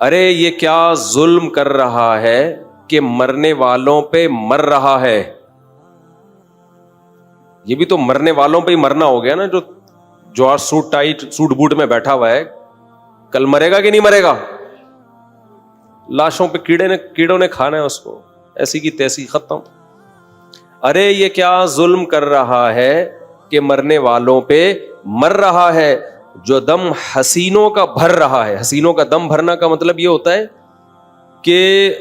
ارے یہ کیا ظلم کر رہا ہے کہ مرنے والوں پہ مر رہا ہے. یہ بھی تو مرنے والوں پہ ہی مرنا ہو گیا نا. جو آج سوٹ بوٹ میں بیٹھا ہوا ہے, کل مرے گا کہ نہیں مرے گا؟ لاشوں پہ کیڑوں نے کھانا ہے اس کو, ایسی کی تیسی, ختم. ارے یہ کیا ظلم کر رہا ہے کہ مرنے والوں پہ مر رہا ہے, جو دم حسینوں کا بھر رہا ہے. حسینوں کا دم بھرنا کا مطلب یہ ہوتا ہے کہ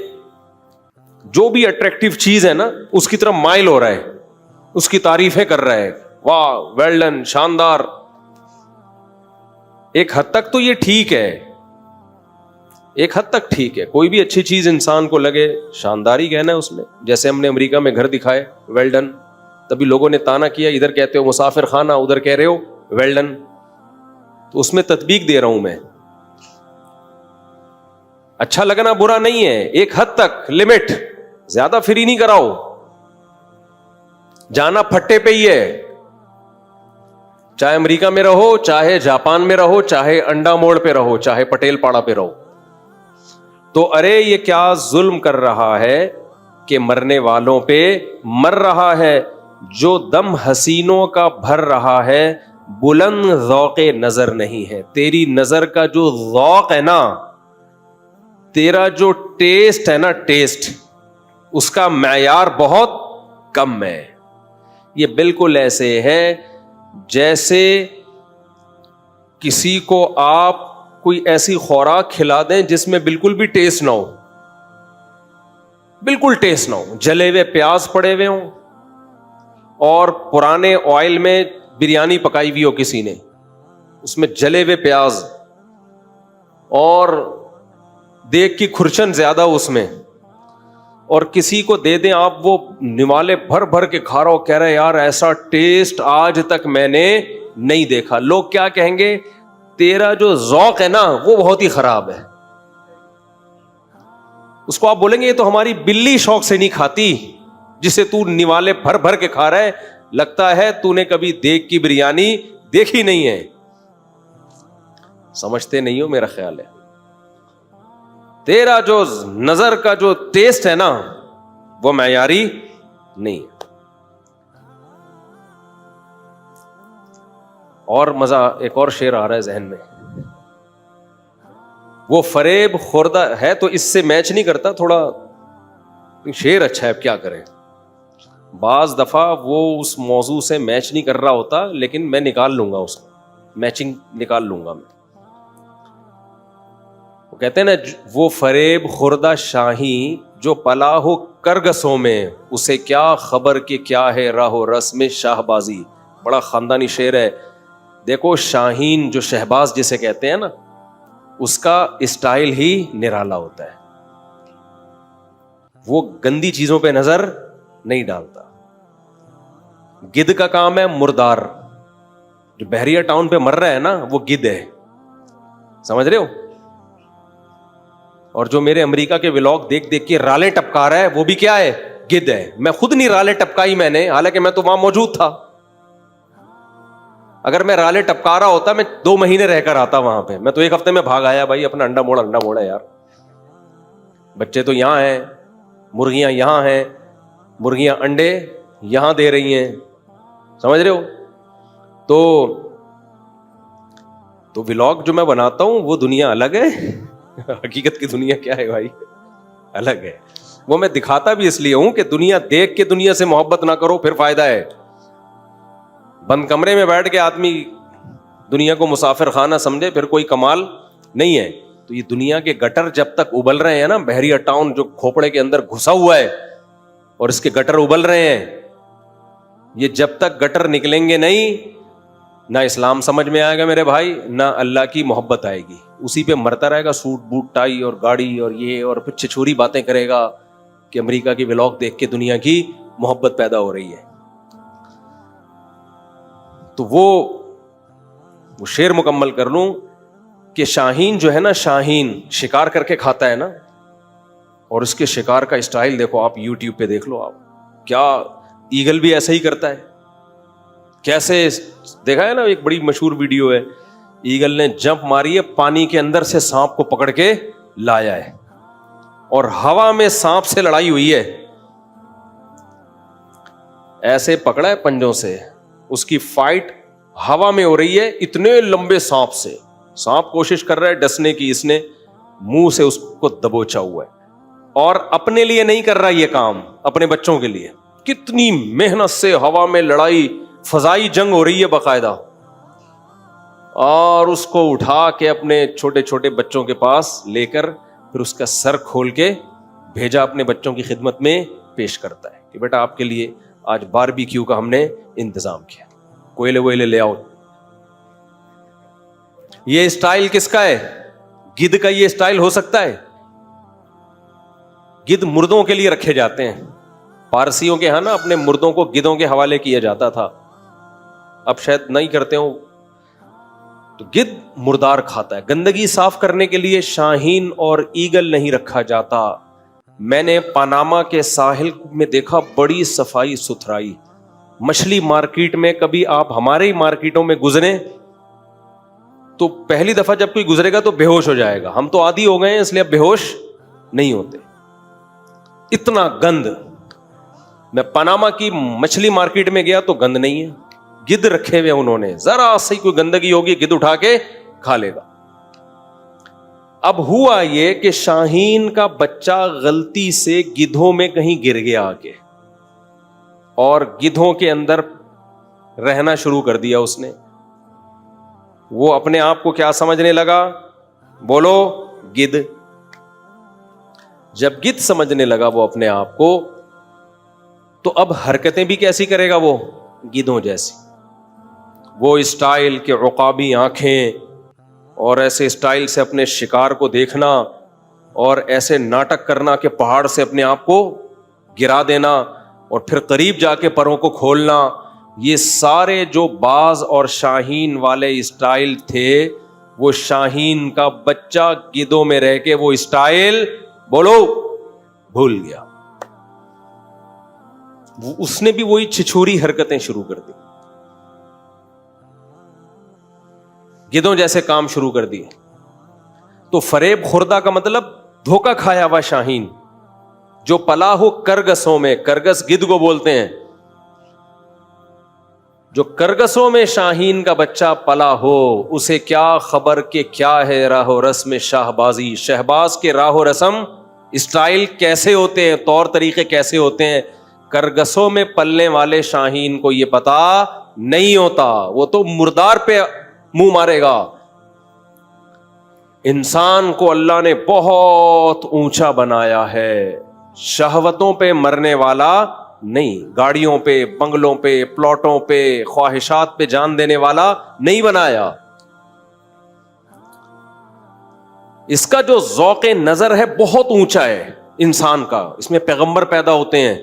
جو بھی اٹریکٹیو چیز ہے نا اس کی طرف مائل ہو رہا ہے, اس کی تعریفیں کر رہا ہے, واہ ویل ڈن, شاندار. ایک حد تک تو یہ ٹھیک ہے, ایک حد تک ٹھیک ہے. کوئی بھی اچھی چیز انسان کو لگے, شاندار ہی کہنا ہے اس میں. جیسے ہم نے امریکہ میں گھر دکھائے, ویل ڈن, تبھی لوگوں نے تانا کیا, ادھر کہتے ہو مسافر خانہ, ادھر کہہ رہے ہو ویل ڈن. تو اس میں تطبیق دے رہا ہوں میں. اچھا لگنا برا نہیں ہے, ایک حد تک لمٹ, زیادہ فری نہیں کراؤ. جانا پھٹے پہ ہی ہے, چاہے امریکہ میں رہو, چاہے جاپان میں رہو, چاہے انڈا موڑ پہ رہو, چاہے پٹیل پاڑا پہ رہو. تو ارے یہ کیا ظلم کر رہا ہے کہ مرنے والوں پہ مر رہا ہے, جو دم حسینوں کا بھر رہا ہے, بلند ذوق نظر نہیں ہے. تیری نظر کا جو ذوق ہے نا, تیرا جو ٹیسٹ ہے نا, ٹیسٹ, اس کا معیار بہت کم ہے. یہ بالکل ایسے ہے جیسے کسی کو آپ کوئی ایسی خوراک کھلا دیں جس میں بالکل بھی ٹیسٹ نہ ہو, بالکل ٹیسٹ نہ ہو. جلے ہوئے پیاز پڑے ہوئے ہوں اور پرانے آئل میں بریانی پکائی ہوئی ہو کسی نے, اس میں جلے ہوئے پیاز اور دیگ کی کھرچن زیادہ اس میں, اور کسی کو دے دیں آپ, وہ نوالے بھر بھر کے کھا رہا ہو, کہہ رہے یار ایسا ٹیسٹ آج تک میں نے نہیں دیکھا. لوگ کیا کہیں گے؟ تیرا جو ذوق ہے نا وہ بہت ہی خراب ہے. اس کو آپ بولیں گے یہ تو ہماری بلی شوق سے نہیں کھاتی, جسے تو نوالے بھر بھر کے کھا رہا ہے, لگتا ہے تو نے کبھی دیگ کی بریانی دیکھی نہیں ہے. سمجھتے نہیں ہو میرا خیال ہے. تیرا جو نظر کا جو ٹیسٹ ہے نا وہ معیاری نہیں ہے. اور مزہ, ایک اور شعر آ رہا ہے ذہن میں, وہ فریب خوردہ ہے تو اس سے میچ نہیں کرتا, تھوڑا شعر اچھا ہے, اب کیا کریں. بعض دفعہ وہ اس موضوع سے میچ نہیں کر رہا ہوتا, لیکن میں نکال لوں گا اس کو, میچنگ نکال لوں گا میں. وہ کہتے ہیں نا, وہ فریب خوردہ شاہی جو پلا ہو کرگسوں میں, اسے کیا خبر کہ کیا ہے راہ و رسم شاہ بازی. بڑا خاندانی شعر ہے. دیکھو شاہین جو شہباز جسے کہتے ہیں نا, اس کا اسٹائل ہی نرالا ہوتا ہے. وہ گندی چیزوں پہ نظر نہیں ڈالتا. گدھ کا کام ہے مردار, جو بحریہ ٹاؤن پہ مر رہا ہے نا وہ گدھ ہے, سمجھ رہے ہو. اور جو میرے امریکہ کے ولاگ دیکھ دیکھ کے رالے ٹپکا رہا ہے وہ بھی کیا ہے؟ گدھ ہے. میں خود نہیں رالے ٹپکائی میں نے, حالانکہ میں تو وہاں موجود تھا. اگر میں رالے ٹپکا رہا ہوتا میں 2 مہینے رہ کر آتا وہاں پہ. میں تو 1 ہفتے میں بھاگ آیا بھائی, اپنا انڈا موڑا یار. بچے تو یہاں ہیں, مرغیاں یہاں ہیں, مرغیاں انڈے یہاں دے رہی ہیں, سمجھ رہے ہو. تو ولاگ جو میں بناتا ہوں وہ دنیا الگ ہے, حقیقت کی دنیا کیا ہے بھائی, الگ ہے. وہ میں دکھاتا بھی اس لیے ہوں کہ دنیا دیکھ کے دنیا سے محبت نہ کرو, پھر فائدہ ہے. بند کمرے میں بیٹھ کے آدمی دنیا کو مسافر خانہ سمجھے, پھر کوئی کمال نہیں ہے. تو یہ دنیا کے گٹر جب تک ابل رہے ہیں نا, بحریہ ٹاؤن جو کھوپڑے کے اندر گھسا ہوا ہے اور اس کے گٹر ابل رہے ہیں, یہ جب تک گٹر نکلیں گے نہیں, نہ اسلام سمجھ میں آئے گا میرے بھائی, نہ اللہ کی محبت آئے گی. اسی پہ مرتا رہے گا, سوٹ بوٹ ٹائی اور گاڑی اور یہ, اور پھر چھچوری باتیں کرے گا کہ امریکہ کی ولاگ دیکھ کے دنیا کی محبت پیدا ہو رہی ہے. تو وہ شعر مکمل کر لوں کہ شاہین جو ہے نا, شاہین شکار کر کے کھاتا ہے نا, اور اس کے شکار کا اسٹائل دیکھو آپ, یوٹیوب پہ دیکھ لو آپ, کیا ایگل بھی ایسا ہی کرتا ہے. کیسے دیکھا ہے نا, ایک بڑی مشہور ویڈیو ہے, ایگل نے جمپ ماری ہے, پانی کے اندر سے سانپ کو پکڑ کے لایا ہے اور ہوا میں سانپ سے لڑائی ہوئی ہے, ایسے پکڑا ہے پنجوں سے, اس کی فائٹ ہوا میں ہو رہی ہے اتنے لمبے سانپ سے. سانپ کوشش کر رہا ہے ڈسنے کی, اس نے منہ سے اس کو دبوچا ہوا ہے, اور اپنے لیے نہیں کر رہا یہ کام, اپنے بچوں کے لیے. کتنی محنت سے ہوا میں لڑائی, فضائی جنگ ہو رہی ہے باقاعدہ, اور اس کو اٹھا کے اپنے چھوٹے چھوٹے بچوں کے پاس لے کر پھر اس کا سر کھول کے بھیجا اپنے بچوں کی خدمت میں پیش کرتا ہے کہ بیٹا آپ کے لیے آج باربیکیو کا ہم نے انتظام کیا, کوئلے ویلے لے آؤ. یہ اسٹائل کس کا ہے؟ گدھ کا یہ اسٹائل ہو سکتا ہے؟ گدھ مردوں کے لیے رکھے جاتے ہیں. پارسیوں کے ہاں نا اپنے مردوں کو گدھوں کے حوالے کیا جاتا تھا, اب شاید نہیں کرتے ہوں. تو گدھ مردار کھاتا ہے. گندگی صاف کرنے کے لیے شاہین اور ایگل نہیں رکھا جاتا. میں نے پاناما کے ساحل میں دیکھا بڑی صفائی ستھرائی. مچھلی مارکیٹ میں کبھی آپ ہمارے ہی مارکیٹوں میں گزریں تو پہلی دفعہ جب کوئی گزرے گا تو بے ہوش ہو جائے گا. ہم تو عادی ہو گئے ہیں اس لیے اب بے ہوش نہیں ہوتے. اتنا گند. میں پاناما کی مچھلی مارکیٹ میں گیا تو گند نہیں ہے, گدھ رکھے ہوئے انہوں نے, ذرا سی کوئی گندگی ہوگی گدھ اٹھا کے کھا لے گا. اب ہوا یہ کہ شاہین کا بچہ غلطی سے گدھوں میں کہیں گر گیا آ کے, اور گدھوں کے اندر رہنا شروع کر دیا اس نے. وہ اپنے آپ کو کیا سمجھنے لگا؟ بولو, گدھ. جب گدھ سمجھنے لگا وہ اپنے آپ کو, تو اب حرکتیں بھی کیسی کرے گا وہ؟ گدھوں جیسی. وہ اسٹائل کے عقابی آنکھیں, اور ایسے اسٹائل سے اپنے شکار کو دیکھنا, اور ایسے ناٹک کرنا کہ پہاڑ سے اپنے آپ کو گرا دینا, اور پھر قریب جا کے پروں کو کھولنا. یہ سارے جو باز اور شاہین والے اسٹائل تھے, وہ شاہین کا بچہ گدھوں میں رہ کے وہ اسٹائل, بولو, بھول گیا. اس نے بھی وہی چھچوری حرکتیں شروع کر دی, گدھوں جیسے کام شروع کر دیے. تو فریب خوردہ کا مطلب دھوکہ کھایا ہوا شاہین, جو پلا ہو کرگسوں میں, کرگس گدھ کو بولتے ہیں, جو کرگسوں میں شاہین کا بچہ پلا ہو, اسے کیا خبر کہ کیا ہے راہ و رسم شہبازی. شہباز کے راہ و رسم اسٹائل کیسے ہوتے ہیں, طور طریقے کیسے ہوتے ہیں, کرگسوں میں پلنے والے شاہین کو یہ پتا نہیں ہوتا. وہ تو مردار پہ منہ مارے گا. انسان کو اللہ نے بہت اونچا بنایا ہے, شہوتوں پہ مرنے والا نہیں, گاڑیوں پہ, بنگلوں پہ, پلاٹوں پہ, خواہشات پہ جان دینے والا نہیں بنایا. اس کا جو ذوق نظر ہے بہت اونچا ہے انسان کا. اس میں پیغمبر پیدا ہوتے ہیں.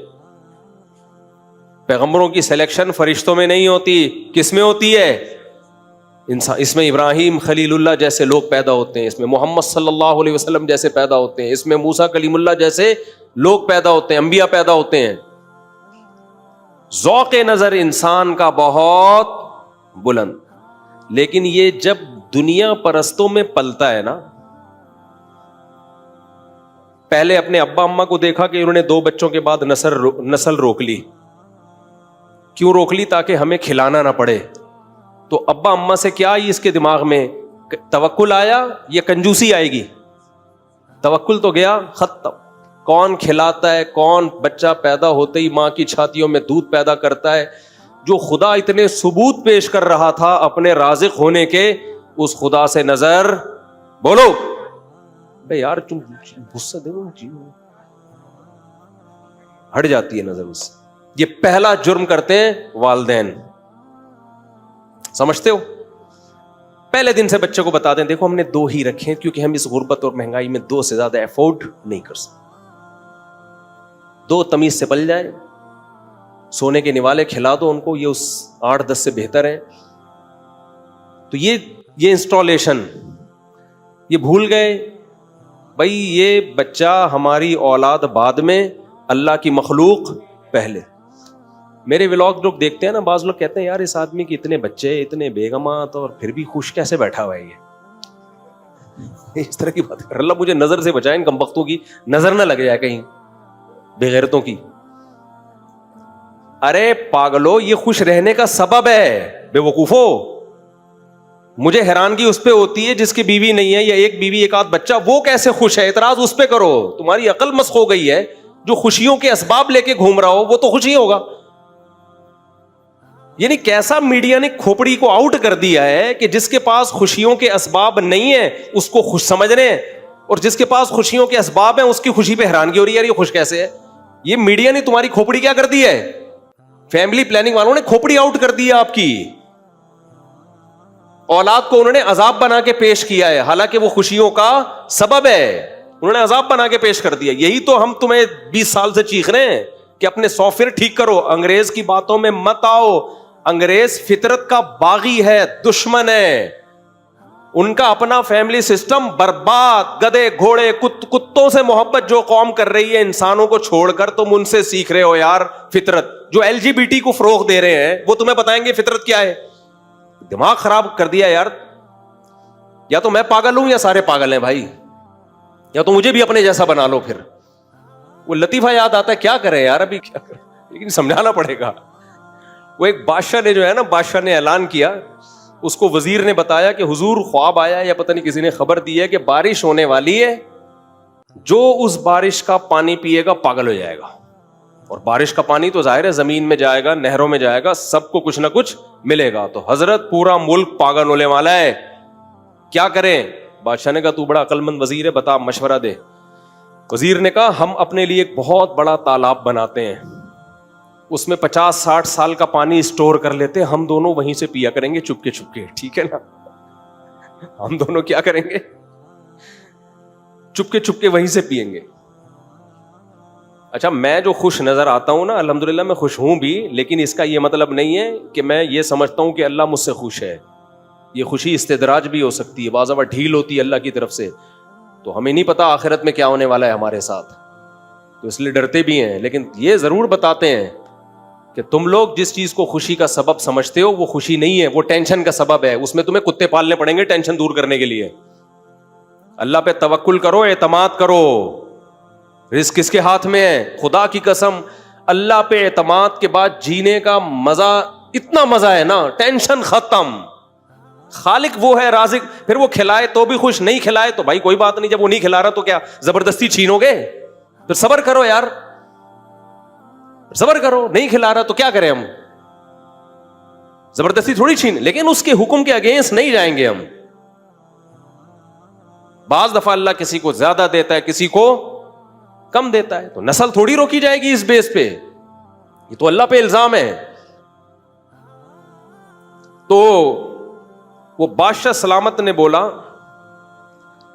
پیغمبروں کی سلیکشن فرشتوں میں نہیں ہوتی, کس میں ہوتی ہے؟ انسان. اس میں ابراہیم خلیل اللہ جیسے لوگ پیدا ہوتے ہیں, اس میں محمد صلی اللہ علیہ وسلم جیسے پیدا ہوتے ہیں, اس میں موسیٰ کلیم اللہ جیسے لوگ پیدا ہوتے ہیں, انبیاء پیدا ہوتے ہیں. ذوق نظر انسان کا بہت بلند. لیکن یہ جب دنیا پرستوں میں پلتا ہے نا, پہلے اپنے ابا اماں کو دیکھا کہ انہوں نے 2 بچوں کے بعد نسل روک لی. کیوں روک لی؟ تاکہ ہمیں کھلانا نہ پڑے. تو ابا اماں سے کیا آئی اس کے دماغ میں؟ توکل آیا یا کنجوسی آئے گی؟ توکل تو گیا, ختم. کون کھلاتا ہے؟ کون بچہ پیدا ہوتے ہی ماں کی چھاتیوں میں دودھ پیدا کرتا ہے؟ جو خدا اتنے ثبوت پیش کر رہا تھا اپنے رازق ہونے کے, اس خدا سے نظر, بولو بے یار تم غصہ دے ہٹ جاتی ہے نظر اس سے. یہ پہلا جرم کرتے ہیں والدین, سمجھتے ہو؟ پہلے دن سے بچے کو بتا دیں دیکھو ہم نے 2 ہی رکھے کیونکہ ہم اس غربت اور مہنگائی میں 2 سے زیادہ افورڈ نہیں کر سکتے. 2 تمیز سے پل جائیں, سونے کے نوالے کھلا دو ان کو, یہ اس 8-10 سے بہتر ہے. تو یہ انسٹالیشن یہ بھول گئے بھائی, یہ بچہ ہماری اولاد بعد میں, اللہ کی مخلوق پہلے. میرے ولاگ لوگ دیکھتے ہیں نا, بعض لوگ کہتے ہیں یار اس آدمی کے اتنے بچے, اتنے بیگمات, اور پھر بھی خوش کیسے بیٹھا ہوا ہے یہ. اس طرح کی بات کر اللہ مجھے نظر سے بچائے, ان کمبختوں کی نظر نہ لگ جائے کہیں, بے غیرتوں کی. ارے پاگلو, یہ خوش رہنے کا سبب ہے, بے وقوفو. مجھے حیرانگی اس پہ ہوتی ہے جس کی بیوی نہیں ہے, یا ایک بیوی ایک آدھ بچہ, وہ کیسے خوش ہے, اعتراض اس پہ کرو. تمہاری عقل مسخ ہو گئی ہے. جو خوشیوں کے اسباب لے کے گھوم رہا ہو وہ تو خوشی ہوگا. یعنی کیسا میڈیا نے کھوپڑی کو آؤٹ کر دیا ہے کہ جس کے پاس خوشیوں کے اسباب نہیں ہیں اس کو خوش سمجھ رہے ہیں, اور جس کے پاس خوشیوں کے اسباب ہیں اس کی خوشی پہ حیرانگی ہو رہی ہے, یار یہ خوش کیسے ہے. یہ میڈیا نے تمہاری کھوپڑی کیا کر دی ہے, فیملی پلاننگ والوں نے کھوپڑی آؤٹ کر دی ہے آپ کی. اولاد کو انہوں نے عذاب بنا کے پیش کیا ہے, حالانکہ وہ خوشیوں کا سبب ہے. انہوں نے عذاب بنا کے پیش کر دیا. یہی تو ہم تمہیں 20 سال سے چیخ رہے ہیں کہ اپنے سافٹ ویئر ٹھیک کرو, انگریز کی باتوں میں مت آؤ. انگریز فطرت کا باغی ہے, دشمن ہے. ان کا اپنا فیملی سسٹم برباد. گدے گھوڑے کتوں سے محبت جو قوم کر رہی ہے انسانوں کو چھوڑ کر, تم ان سے سیکھ رہے ہو یار فطرت. جو LGBT کو فروغ دے رہے ہیں وہ تمہیں بتائیں گے فطرت کیا ہے. دماغ خراب کر دیا یار. یا تو میں پاگل ہوں یا سارے پاگل ہیں بھائی, یا تو مجھے بھی اپنے جیسا بنا لو. پھر وہ لطیفہ یاد آتا ہے, کیا کریں یار ابھی, کیا کریں, لیکن سمجھانا پڑے گا. وہ ایک بادشاہ نے جو ہے نا, بادشاہ نے اعلان کیا, اس کو وزیر نے بتایا کہ حضور خواب آیا یا پتہ نہیں کسی نے خبر دی ہے کہ بارش ہونے والی ہے, جو اس بارش کا پانی پیے گا پاگل ہو جائے گا. اور بارش کا پانی تو ظاہر ہے زمین میں جائے گا, نہروں میں جائے گا, سب کو کچھ نہ کچھ ملے گا. تو حضرت پورا ملک پاگل ہونے والا ہے, کیا کریں. بادشاہ نے کہا تو بڑا عقل مند وزیر ہے, بتا مشورہ دے. وزیر نے کہا ہم اپنے لیے ایک بہت بڑا تالاب بناتے ہیں, اس میں 50-60 سال کا پانی اسٹور کر لیتے ہیں, ہم دونوں وہیں سے پیا کریں گے چپکے چپکے, ٹھیک ہے نا. ہم دونوں کیا کریں گے, چپکے چپکے وہیں سے پیئیں گے. اچھا, میں جو خوش نظر آتا ہوں نا, الحمدللہ میں خوش ہوں بھی, لیکن اس کا یہ مطلب نہیں ہے کہ میں یہ سمجھتا ہوں کہ اللہ مجھ سے خوش ہے. یہ خوشی استدراج بھی ہو سکتی ہے, بعض دفعہ ڈھیل ہوتی ہے اللہ کی طرف سے, تو ہمیں نہیں پتا آخرت میں کیا ہونے والا ہے ہمارے ساتھ, تو اس لیے ڈرتے بھی ہیں. لیکن یہ ضرور بتاتے ہیں کہ تم لوگ جس چیز کو خوشی کا سبب سمجھتے ہو وہ خوشی نہیں ہے, وہ ٹینشن کا سبب ہے. اس میں تمہیں کتے پالنے پڑیں گے ٹینشن دور کرنے کے لیے. اللہ پہ توکل کرو, اعتماد کرو. رزق کس کے ہاتھ میں ہے, خدا کی قسم اللہ پہ اعتماد کے بعد جینے کا مزہ, اتنا مزہ ہے نا, ٹینشن ختم. خالق وہ ہے رازق, پھر وہ کھلائے تو بھی خوش, نہیں کھلائے تو بھائی کوئی بات نہیں. جب وہ نہیں کھلا رہا تو کیا زبردستی چھینو گے, پھر صبر کرو یار, صبر کرو. نہیں کھلا رہا تو کیا کریں ہم, زبردستی تھوڑی چھین, لیکن اس کے حکم کے اگینسٹ نہیں جائیں گے ہم. بعض دفعہ اللہ کسی کو زیادہ دیتا ہے, کسی کو کم دیتا ہے, تو نسل تھوڑی روکی جائے گی اس بیس پہ, یہ تو اللہ پہ الزام ہے. تو وہ بادشاہ سلامت نے بولا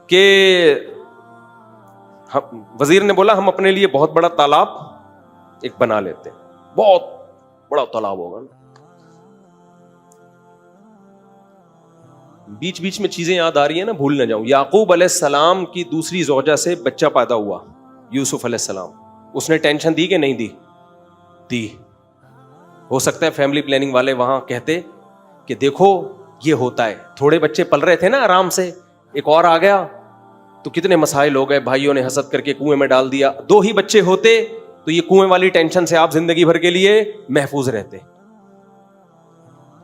کہ وزیر نے بولا ہم اپنے لیے بہت بڑا تالاب ایک بنا لیتے ہیں, بہت بڑا تالاب ہوگا نا. بیچ بیچ میں چیزیں یاد آ رہی ہیں نا, بھول نہ جاؤں. یعقوب علیہ السلام کی دوسری زوجہ سے بچہ پیدا ہوا, یوسف علیہ السلام. اس نے ٹینشن دی کہ نہیں دی, دی. ہو سکتا ہے فیملی پلاننگ والے وہاں کہتے کہ دیکھو یہ ہوتا ہے, تھوڑے بچے پل رہے تھے نا آرام سے, ایک اور آ گیا تو کتنے مسائل ہو گئے, بھائیوں نے حسد کر کے کنویں میں ڈال دیا. 2 ہی بچے ہوتے تو یہ کنویں والی ٹینشن سے آپ زندگی بھر کے لیے محفوظ رہتے.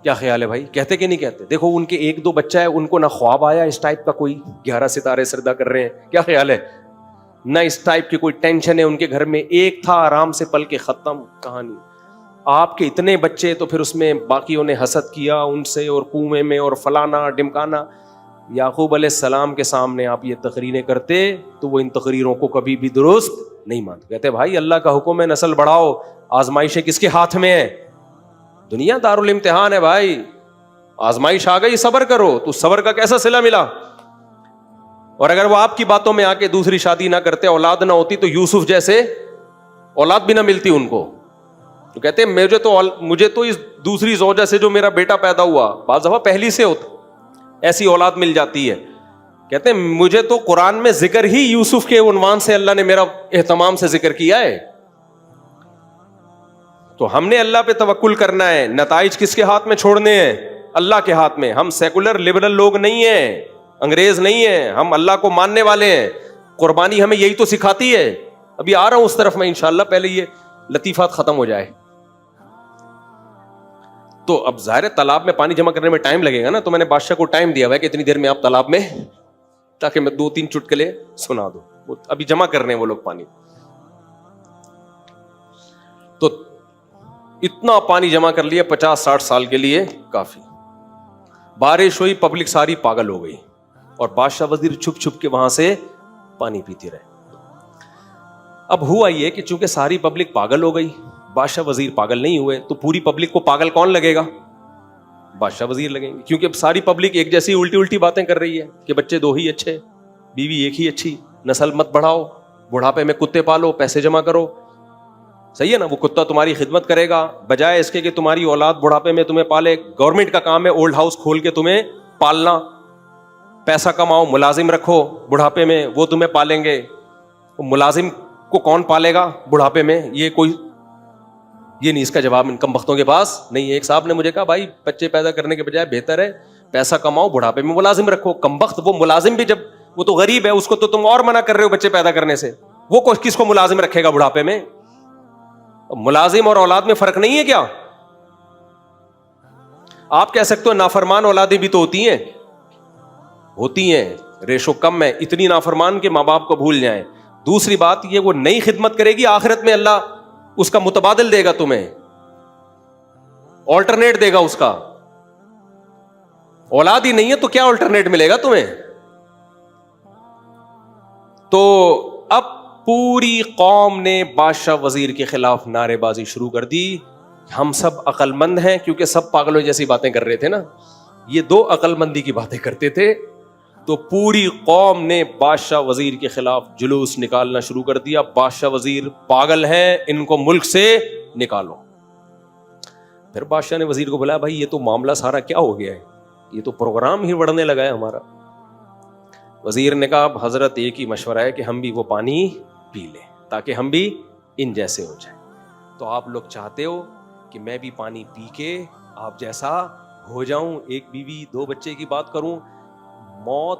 کیا خیال ہے بھائی, کہتے کہ نہیں کہتے؟ دیکھو ان کے 1-2 بچہ ہے, ان کو نہ خواب آیا اس ٹائپ کا, کوئی 11 ستارے سردا کر رہے ہیں, کیا خیال ہے, نہ اس ٹائپ کی کوئی ٹینشن ہے ان کے گھر میں. ایک تھا آرام سے پل کے ختم کہانی. آپ کے اتنے بچے تو پھر اس میں باقیوں نے حسد کیا ان سے, اور کنویں میں, اور فلانا ڈمکانا. یعقوب علیہ السلام کے سامنے آپ یہ تقریریں کرتے تو وہ ان تقریروں کو کبھی بھی درست نہیں مانتے. کہتے بھائی اللہ کا حکم ہے نسل بڑھاؤ, آزمائشیں کس کے ہاتھ میں ہے, دنیا دارالامتحان ہے بھائی. آزمائش آ گئی, صبر کرو. تو صبر کا کیسا صلہ ملا؟ اور اگر وہ آپ کی باتوں میں آ کے دوسری شادی نہ کرتے, اولاد نہ ہوتی, تو یوسف جیسے اولاد بھی نہ ملتی ان کو. تو کہتے مجھے تو اس دوسری زوجہ سے جو میرا بیٹا پیدا ہوا, بعض دفعہ پہلی سے ہوتا, ایسی اولاد مل جاتی ہے. کہتے ہیں مجھے تو قرآن میں ذکر ہی یوسف کے عنوان سے اللہ نے میرا اہتمام سے ذکر کیا ہے. تو ہم نے اللہ پہ توکل کرنا ہے. نتائج کس کے ہاتھ میں چھوڑنے ہیں؟ اللہ کے ہاتھ میں. ہم سیکولر لبرل لوگ نہیں ہیں. انگریز نہیں ہیں, ہم اللہ کو ماننے والے ہیں. قربانی ہمیں یہی تو سکھاتی ہے. ابھی آ رہا ہوں اس طرف میں انشاءاللہ, پہلے یہ لطیفات ختم ہو جائے. تو اب ظاہر تالاب میں پانی جمع کرنے میں ٹائم لگے گا نا, تو میں نے بادشاہ کو ٹائم دیا ہوا ہے کہ اتنی دیر میں آپ تالاب میں, تاکہ میں 2-3 چٹکلے سنا دوں. ابھی جمع کر رہے ہیں وہ لوگ پانی. تو اتنا پانی جمع کر لیا 50-60 سال کے لیے کافی. بارش ہوئی, پبلک ساری پاگل ہو گئی, اور بادشاہ وزیر چھپ چھپ کے وہاں سے پانی پیتے رہے. اب ہوا یہ کہ چونکہ ساری پبلک پاگل ہو گئی, بادشاہ وزیر پاگل نہیں ہوئے, تو پوری پبلک کو پاگل کون لگے گا؟ بادشاہ وزیر لگیں گے. کیونکہ اب ساری پبلک ایک جیسی الٹی باتیں کر رہی ہے کہ بچے 2 ہی اچھے, بیوی ایک ہی اچھی, نسل مت بڑھاؤ, بڑھاپے میں کتے پالو, پیسے جمع کرو. صحیح ہے نا, وہ کتا تمہاری خدمت کرے گا بجائے اس کے کہ تمہاری اولاد بڑھاپے میں تمہیں پالے. گورنمنٹ کا کام ہے اولڈ ہاؤس کھول کے تمہیں پالنا. پیسہ کماؤ, ملازم رکھو بڑھاپے میں, وہ تمہیں پالیں گے. ملازم کو کون پالے گا بڑھاپے میں؟ یہ نہیں اس کا جواب ان کم بختوں کے پاس نہیں ہے. ایک صاحب نے مجھے کہا بھائی بچے پیدا کرنے کے بجائے بہتر ہے پیسہ کماؤ, بڑھاپے میں ملازم رکھو. کم بخت وہ ملازم بھی, جب وہ تو غریب ہے اس کو تو تم اور منع کر رہے ہو بچے پیدا کرنے سے, وہ کس کو ملازم رکھے گا بڑھاپے میں؟ ملازم اور اولاد میں فرق نہیں ہے کیا؟ آپ کہہ سکتے ہو نافرمان اولادیں بھی تو ہوتی ہیں, ریشو کم ہے. اتنی نافرمان کہ ماں باپ کو بھول جائیں. دوسری بات یہ, وہ نئی خدمت کرے گی آخرت میں, اللہ اس کا متبادل دے گا تمہیں, آلٹرنیٹ دے گا اس کا. اولاد ہی نہیں ہے تو کیا آلٹرنیٹ ملے گا تمہیں؟ تو اب پوری قوم نے بادشاہ وزیر کے خلاف نعرے بازی شروع کر دی. ہم سب عقل مند ہیں, کیونکہ سب پاگلوں جیسی باتیں کر رہے تھے نا, یہ 2 عقل مندی کی باتیں کرتے تھے. تو پوری قوم نے بادشاہ وزیر کے خلاف جلوس نکالنا شروع کر دیا. بادشاہ وزیر پاگل ہیں, ان کو ملک سے نکالو. پھر بادشاہ نے وزیر کو بولا بھائی یہ تو معاملہ سارا کیا ہو گیا ہے, یہ تو پروگرام ہی بڑھنے لگا ہے ہمارا. وزیر نے کہا حضرت ایک ہی مشورہ ہے کہ ہم بھی وہ پانی پی لیں تاکہ ہم بھی ان جیسے ہو جائیں. تو آپ لوگ چاہتے ہو کہ میں بھی پانی پی کے آپ جیسا ہو جاؤں, ایک بیوی 2 بچے کی بات کروں, موت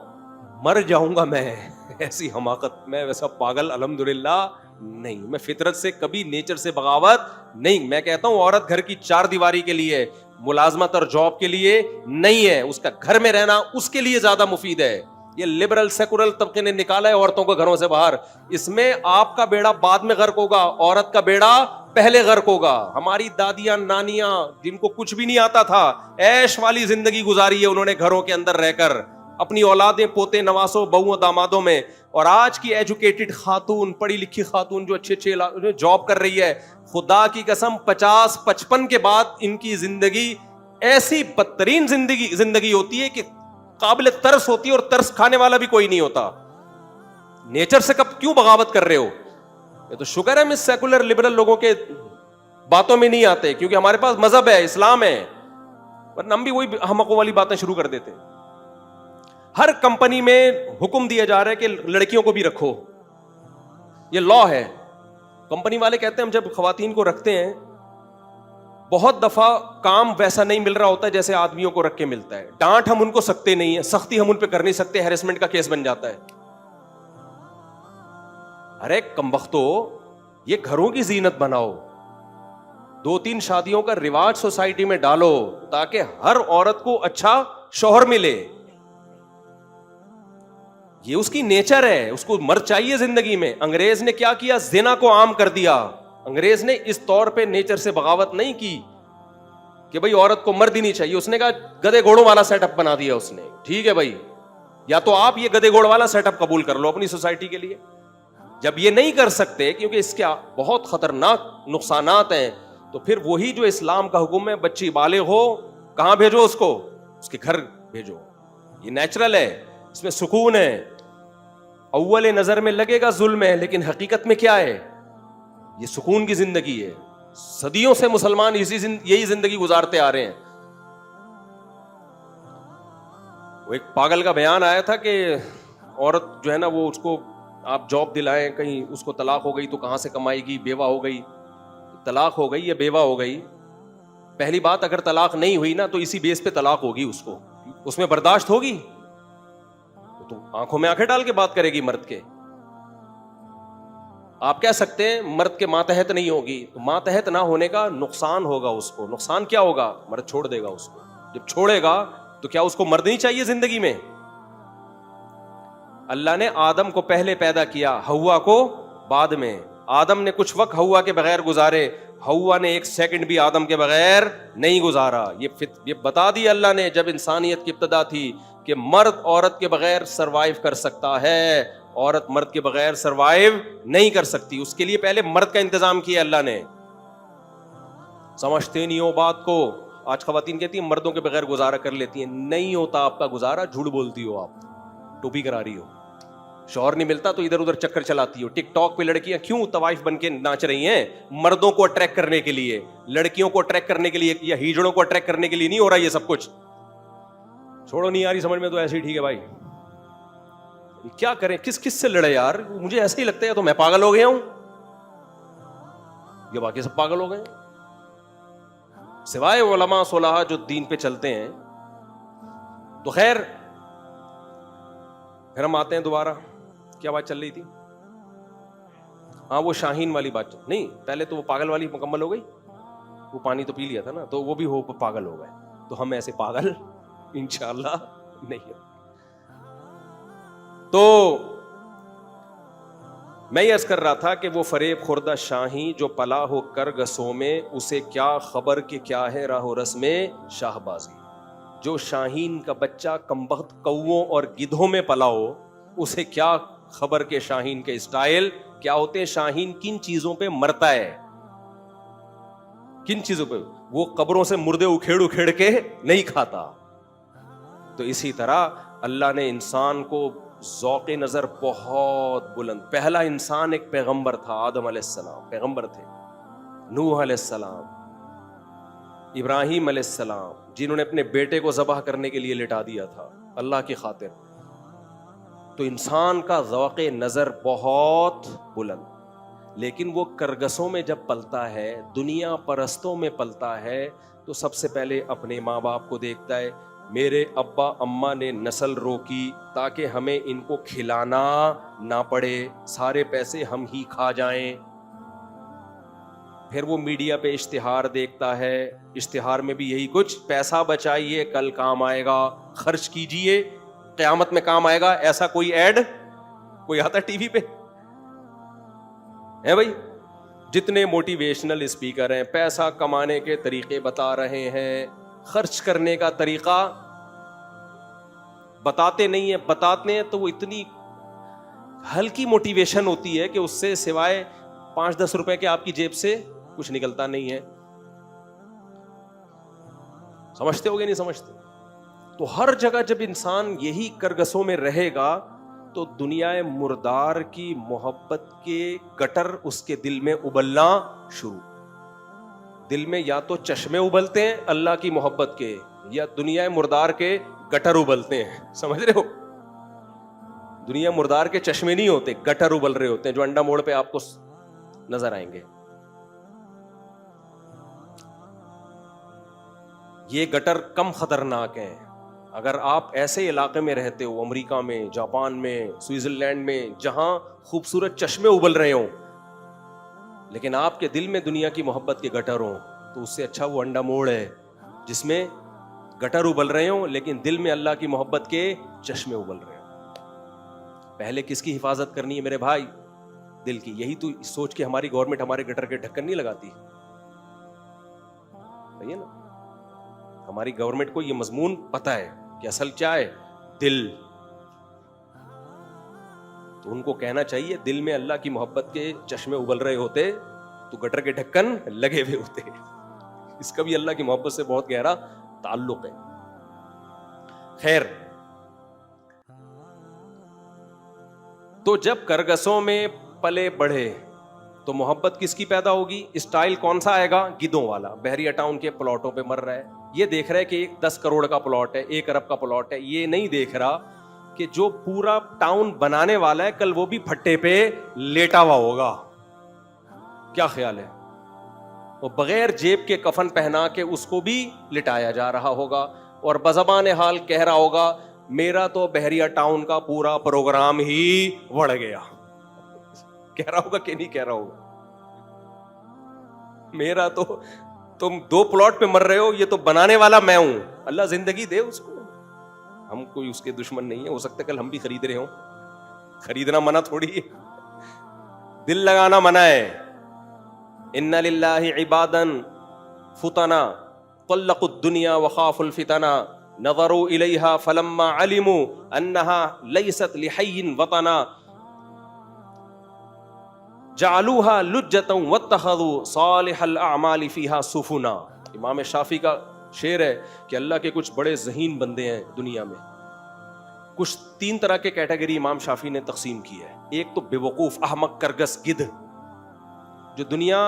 مر جاؤں گا میں, ایسی حماقت, میں ویسا پاگل الحمدللہ نہیں. میں فطرت سے کبھی نیچر سے بغاوت نہیں. میں کہتا ہوں عورت گھر کی 4 دیواری کے لیے, ملازمت اور جاب کے لیے نہیں ہے. اس کا گھر میں رہنا اس کے لیے زیادہ مفید ہے. یہ لبرل سیکولر طبقے نے نکالا ہے عورتوں کو گھروں سے باہر. اس میں آپ کا بیڑا بعد میں غرق ہوگا, عورت کا بیڑا پہلے غرق ہوگا. ہماری دادیاں نانیاں جن کو کچھ بھی نہیں آتا تھا, عیش والی زندگی گزاری ہے انہوں نے گھروں کے اندر رہ کر, اپنی اولادیں پوتے نواسوں بہووں دامادوں میں. اور آج کی ایجوکیٹڈ خاتون, پڑھی لکھی خاتون جو اچھے جاب کر رہی ہے, خدا کی قسم 50-55 کے بعد ان کی زندگی ایسی بدترین زندگی ہوتی ہے کہ قابل ترس ہوتی ہے, اور ترس کھانے والا بھی کوئی نہیں ہوتا. نیچر سے کیوں بغاوت کر رہے ہو؟ یہ تو شکر ہے ہم اس سیکولر لبرل لوگوں کے باتوں میں نہیں آتے, کیونکہ ہمارے پاس مذہب ہے, اسلام ہے, ورنہ ہم بھی وہی حمقوں والی باتیں شروع کر دیتے. ہر کمپنی میں حکم دیا جا رہا ہے کہ لڑکیوں کو بھی رکھو, یہ لا ہے. کمپنی والے کہتے ہیں ہم جب خواتین کو رکھتے ہیں بہت دفعہ کام ویسا نہیں مل رہا ہوتا ہے جیسے آدمیوں کو رکھ کے ملتا ہے. ڈانٹ ہم ان کو سکتے نہیں ہیں, سختی ہم ان پہ کر نہیں سکتے, ہیرسمنٹ کا کیس بن جاتا ہے. ارے کمبختو, یہ گھروں کی زینت بناؤ, 2-3 شادیوں کا رواج سوسائٹی میں ڈالو تاکہ ہر عورت کو اچھا شوہر ملے. یہ اس کی نیچر ہے, اس کو مرد چاہیے زندگی میں. انگریز نے کیا کیا, زنا کو عام کر دیا. انگریز نے اس طور پہ نیچر سے بغاوت نہیں کی کہ بھئی عورت کو مرد ہی نہیں چاہیے. اس نے کہا گدے گھوڑوں والا سیٹ اپ بنا دیا اس نے. ٹھیک ہے بھائی, یا تو آپ یہ گدے گھوڑ والا سیٹ اپ قبول کر لو اپنی سوسائٹی کے لیے. جب یہ نہیں کر سکتے کیونکہ اس کے بہت خطرناک نقصانات ہیں, تو پھر وہی جو اسلام کا حکم ہے, بچی بالغ ہو کہاں بھیجو اس کو, اس کے گھر بھیجو. یہ نیچرل ہے, اس میں سکون ہے. اول نظر میں لگے گا ظلم ہے, لیکن حقیقت میں کیا ہے, یہ سکون کی زندگی ہے. صدیوں سے مسلمان یہی زندگی گزارتے آ رہے ہیں. وہ ایک پاگل کا بیان آیا تھا کہ عورت جو ہے نا, وہ اس کو آپ جاب دلائیں, کہیں اس کو طلاق ہو گئی تو کہاں سے کمائے گی, بیوہ ہو گئی, طلاق ہو گئی یا بیوہ ہو گئی. پہلی بات, اگر طلاق نہیں ہوئی نا تو اسی بیس پہ طلاق ہوگی, اس کو اس میں برداشت ہوگی. تو آنکھوں میں آنکھیں ڈال کے بات کرے گی مرد کے. آپ کہہ سکتے ہیں مرد کے ماتحت نہیں ہوگی, تو ماتحت نہ ہونے کا نقصان ہوگا اس کو. نقصان کیا ہوگا؟ مرد چھوڑ دے گا اس کو. جب چھوڑے گا تو کیا اس کو مرد نہیں چاہیے زندگی میں؟ اللہ نے آدم کو پہلے پیدا کیا, حوا کو بعد میں. آدم نے کچھ وقت حوا کے بغیر گزارے, حوا نے ایک سیکنڈ بھی آدم کے بغیر نہیں گزارا. یہ بتا دی اللہ نے جب انسانیت کی ابتدا تھی کہ مرد عورت کے بغیر سروائیو کر سکتا ہے, عورت مرد کے بغیر سروائیو نہیں کر سکتی. اس کے لیے پہلے مرد کا انتظام کیا اللہ نے. سمجھتے نہیں ہو بات کو. آج خواتین کہتی ہیں مردوں کے بغیر گزارا کر لیتی ہیں. نہیں ہوتا آپ کا گزارا, جھوٹ بولتی ہو آپ, ٹوپی کرا رہی ہو. شوہر نہیں ملتا تو ادھر ادھر چکر چلاتی ہو. ٹک ٹاک پہ لڑکیاں کیوں طوائف بن کے ناچ رہی ہیں؟ مردوں کو اٹریکٹ کرنے کے لیے, لڑکیوں کو اٹریکٹ کرنے کے لیے, یا ہیجڑوں کو اٹریکٹ کرنے کے لیے نہیں ہو رہا یہ سب کچھ. چھوڑو, نہیں آ رہی سمجھ میں تو ایسے ہی ٹھیک ہے بھائی. کیا کریں, کس سے لڑے یار؟ مجھے ایسا ہی لگتا ہے تو میں پاگل ہو گیا ہوں یا باقی سب پاگل ہو گئے, سوائے علماء صلحاء جو دین پہ چلتے ہیں. تو خیر, پھر ہم آتے ہیں دوبارہ. کیا بات چل رہی تھی؟ ہاں, وہ شاہین والی بات نہیں, پہلے تو وہ پاگل والی مکمل ہو گئی. وہ پانی تو پی لیا تھا نا, تو وہ بھی ہو پاگل ہو گئے. تو ہم ایسے پاگل انشاءاللہ نہیں. تو میں یہ عرض کر رہا تھا کہ وہ فریب خوردہ شاہی جو پلا ہو کرگسوں میں, اسے کیا خبر کہ کیا ہے راہ و رسم شاہ بازی. جو شاہین کا بچہ کمبخت کووں اور گدھوں میں پلا ہو, اسے کیا خبر کہ شاہین کے اسٹائل کیا ہوتے ہیں. شاہین کن چیزوں پہ مرتا ہے, کن چیزوں پہ؟ وہ قبروں سے مردے اکھیڑ کے نہیں کھاتا. تو اسی طرح اللہ نے انسان کو ذوق نظر بہت بلند. پہلا انسان ایک پیغمبر تھا, آدم علیہ السلام پیغمبر تھے, نوح علیہ السلام, ابراہیم علیہ السلام, جنہوں نے اپنے بیٹے کو ذبح کرنے کے لیے لٹا دیا تھا اللہ کی خاطر. تو انسان کا ذوق نظر بہت بلند. لیکن وہ کرگسوں میں جب پلتا ہے, دنیا پرستوں میں پلتا ہے, تو سب سے پہلے اپنے ماں باپ کو دیکھتا ہے. میرے ابا اماں نے نسل روکی تاکہ ہمیں ان کو کھلانا نہ پڑے, سارے پیسے ہم ہی کھا جائیں. پھر وہ میڈیا پہ اشتہار دیکھتا ہے, اشتہار میں بھی یہی کچھ, پیسہ بچائیے کل کام آئے گا, خرچ کیجئے قیامت میں کام آئے گا. ایسا کوئی ایڈ کوئی آتا ٹی وی پہ ہے بھائی؟ جتنے موٹیویشنل اسپیکر ہیں پیسہ کمانے کے طریقے بتا رہے ہیں, خرچ کرنے کا طریقہ بتاتے نہیں ہیں. بتاتے ہیں تو وہ اتنی ہلکی موٹیویشن ہوتی ہے کہ اس سے سوائے 5-10 روپے کے آپ کی جیب سے کچھ نکلتا نہیں ہے. سمجھتے ہو گے نہیں سمجھتے؟ تو ہر جگہ جب انسان یہی کرگسوں میں رہے گا تو دنیا مردار کی محبت کے گٹر اس کے دل میں ابلنا شروع. دل میں یا تو چشمے ابلتے ہیں اللہ کی محبت کے, یا دنیا مردار کے گٹر ابلتے ہیں. سمجھ رہے ہو؟ دنیا مردار کے چشمے نہیں ہوتے, گٹر ابل رہے ہوتے ہیں, جو انڈا موڑ پہ آپ کو نظر آئیں گے. یہ گٹر کم خطرناک ہیں. اگر آپ ایسے علاقے میں رہتے ہو, امریکہ میں, جاپان میں, سوئٹزرلینڈ میں, جہاں خوبصورت چشمے ابل رہے ہوں, لیکن آپ کے دل میں دنیا کی محبت کے گٹر ہوں, تو اس سے اچھا وہ انڈا موڑ ہے جس میں گٹر ابل رہے ہوں لیکن دل میں اللہ کی محبت کے چشمے ابل رہے ہوں. پہلے کس کی حفاظت کرنی ہے میرے بھائی؟ دل کی. یہی تو سوچ کے ہماری گورنمنٹ ہمارے گٹر کے ڈھکن نہیں لگاتی ہے نا. ہماری گورنمنٹ کو یہ مضمون پتا ہے کہ اصل کیا ہے, دل. تو ان کو کہنا چاہیے دل میں اللہ کی محبت کے چشمے ابل رہے ہوتے تو گٹر کے ڈھکن لگے ہوئے ہوتے. اس کا بھی اللہ کی محبت سے بہت گہرا تعلق ہے. خیر, تو جب کرگسوں میں پلے بڑھے تو محبت کس کی پیدا ہوگی؟ اسٹائل کون سا آئے گا؟ گدوں والا. بحریہ ٹاؤن کے پلاٹوں پہ مر رہا ہے, یہ دیکھ رہا ہے کہ 10 کروڑ کا پلاٹ ہے, 1 ارب کا پلاٹ ہے. یہ نہیں دیکھ رہا کہ جو پورا ٹاؤن بنانے والا ہے کل وہ بھی پھٹے پہ لیٹا ہوا ہوگا. کیا خیال ہے؟ وہ بغیر جیب کے کفن پہنا کے اس کو بھی لٹایا جا رہا ہوگا, اور بزبان حال کہہ رہا ہوگا میرا تو بحریہ ٹاؤن کا پورا پروگرام ہی بڑھ گیا. کہہ رہا ہوگا کہ نہیں کہہ رہا ہوگا؟ میرا تو تم 2 پلاٹ پہ مر رہے ہو, یہ تو بنانے والا میں ہوں. اللہ زندگی دے اس کو, ہم کوئی اس کے دشمن نہیں ہے. ہو سکتا ہے کل ہم بھی خرید رہے ہوں, خریدنا منع تھوڑی ہے, دل لگانا منع ہے. ان للہ عبادا فتنا طلقوا الدنیا وخافوا الفتنا نظروا الیہا فلما علموا انہا لیست لحی وطنا جعلوها لجتا واتخذوا صالح الاعمال فیہا سفنا. امام شافعی کا شعر ہے کہ اللہ کے کچھ بڑے ذہین بندے ہیں دنیا میں. کچھ 3 طرح کے کیٹیگری امام شافعی نے تقسیم کی ہے. ایک تو بے وقوف, احمق, کرگس, گدھ, جو دنیا